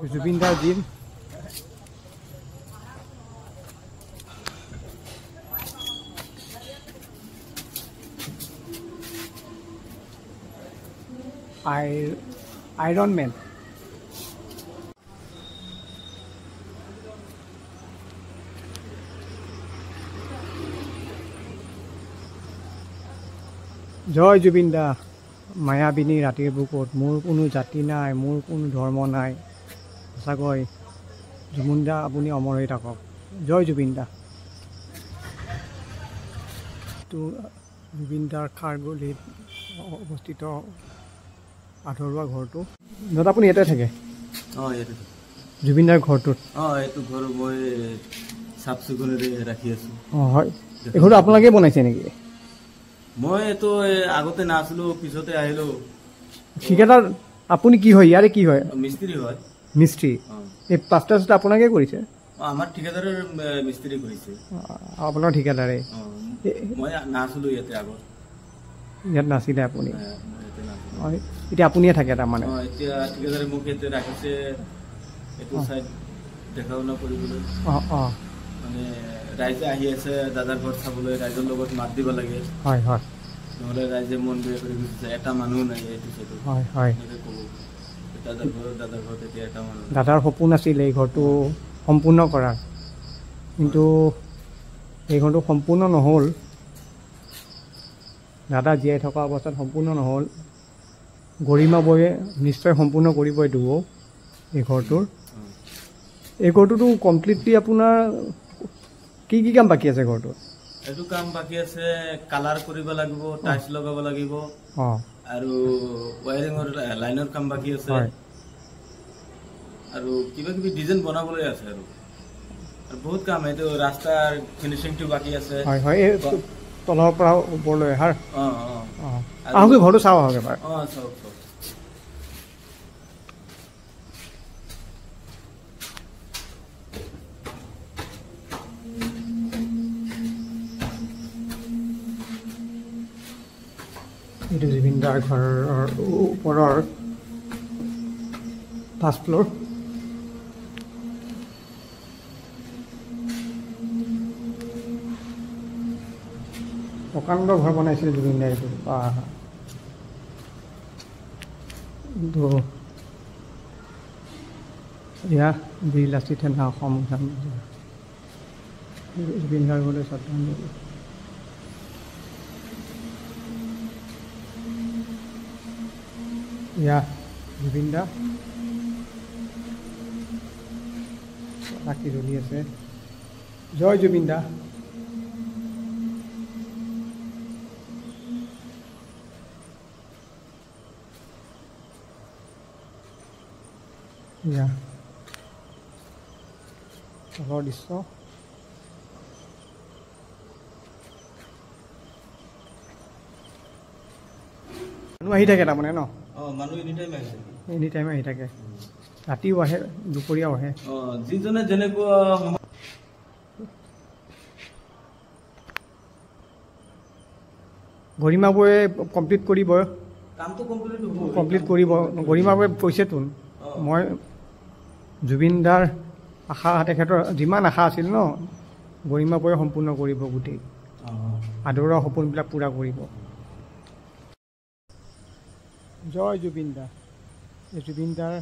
জুবিন দাৰ gym iron man জয় জুবিন দা মায়াবিনী ৰাতিৰ বুকুত মোৰ কোনো জাতি নাই মোৰ কোনো ধৰ্ম নাই সঁচাকৈ জুবিন দা আপুনি অমৰ হৈ থাকক জয় জুবিন দা তো জুবিন দাৰ খাৰগুলিত অৱস্থিত আধৰুৱা ঘৰটো দাদা আপুনি ইয়াতে থাকে ইয়াতে জুবিন দাৰ ঘৰটোত এইটো ঘৰ মই চাফ চিকুণেৰে ৰাখি আছো হয় এই ঘৰটো আপোনালোকে বনাইছে নেকি মই এইটো আগতে নাছিলো পিছতে আহিলো ঠিকাদাৰ আপুনি কি হয় ইয়াৰে কি হয় মিস্ত্ৰী হয় মিস্ত্ৰী এই প্লাষ্টাৰ চাষ্টাৰ আপোনালোকে কৰিছে আমাৰ ঠিকাদাৰৰ মিস্ত্ৰী কৰিছে আপোনাৰ ঠিকাদাৰে মই নাছিলো ইয়াতে আগত ইয়াত নাছিলে আপুনি এতিয়া আপুনিয়ে থাকে তাৰমানে এতিয়া ঠিকাদাৰে মোক ইয়াতে ৰাখিছে এইটো চাইড দেখা শুনা কৰিবলৈ মানে ৰাইজে আহি আছে দাদাৰ ঘৰ চাবলৈ ৰাইজৰ লগত মাত দিব লাগে হয় হয় নহ'লে ৰাইজে মন বেয়া কৰি গুচিছে এটা মানুহ নাই এইটো চাইডত হয় হয় ক'ব দাদাৰ ঘৰত এতিয়া এটা মানুহ দাদাৰ সপোন আছিল এই ঘৰটো সম্পূৰ্ণ কৰাৰ কিন্তু এই ঘৰটো সম্পূৰ্ণ নহ'ল দাদা জীয়াই থকা অৱস্থাত সম্পূৰ্ণ নহ'ল গৰিমা বৌয়ে নিশ্চয় সম্পূৰ্ণ কৰিব এইটো এই ঘৰটোতো কমপ্লিটলি আপোনাৰ কি কি কাম বাকী আছে ঘৰটোত এইটো কাম বাকী আছে কালাৰ কৰিব লাগিব টাইলছ লগাব লাগিব আৰু ৱায়াৰিঙৰ লাইনৰ কাম বাকী আছে আৰু কিবা কিবি ডিজাইন বনাবলৈ আছে আৰু বহুত কাম এইটো ৰাস্তাৰ ফিনিচিংটো বাকী আছে হয় হয় এই তলৰ পৰা ওপৰলৈ আহোঁ ঘৰটো চাওঁ আহক এবাৰ চাওক এইটো জুবিন দাৰ ঘৰৰ ওপৰৰ ফাৰ্ষ্ট ফ্ল'ৰ প্ৰকাণ্ড ঘৰ বনাইছিল জুবিন দাই এইটো কিন্তু এয়া বীৰ লাচিত সেনা অসম জুবিন গাৰ্গলৈ শ্ৰদ্ধাঞ্জলি এয়া জুবিন দা চাকি জ্বলি আছে জয় জুবিন দা এয়া তলৰ দৃশ্য মানুহ আহি থাকে তাৰমানে ন মানুহ এনি টাইম আহি থাকে ৰাতিও আহে দুপৰীয়াও আহে যিজনে যেনেকুৱা গৰিমা বৌয়ে কমপ্লিট কৰিব কামটো কমপ্লিট কৰিব গৰিমা বৌয়ে কৈছেতোন মই জুবিন দাৰ আশা তেখেতৰ যিমান আশা আছিল ন গৰিমা বৌয়ে সম্পূৰ্ণ কৰিব গোটেই আদৰৰ সপোনবিলাক পূৰা কৰিব জয় জুবিন দা এই জুবিন দাৰ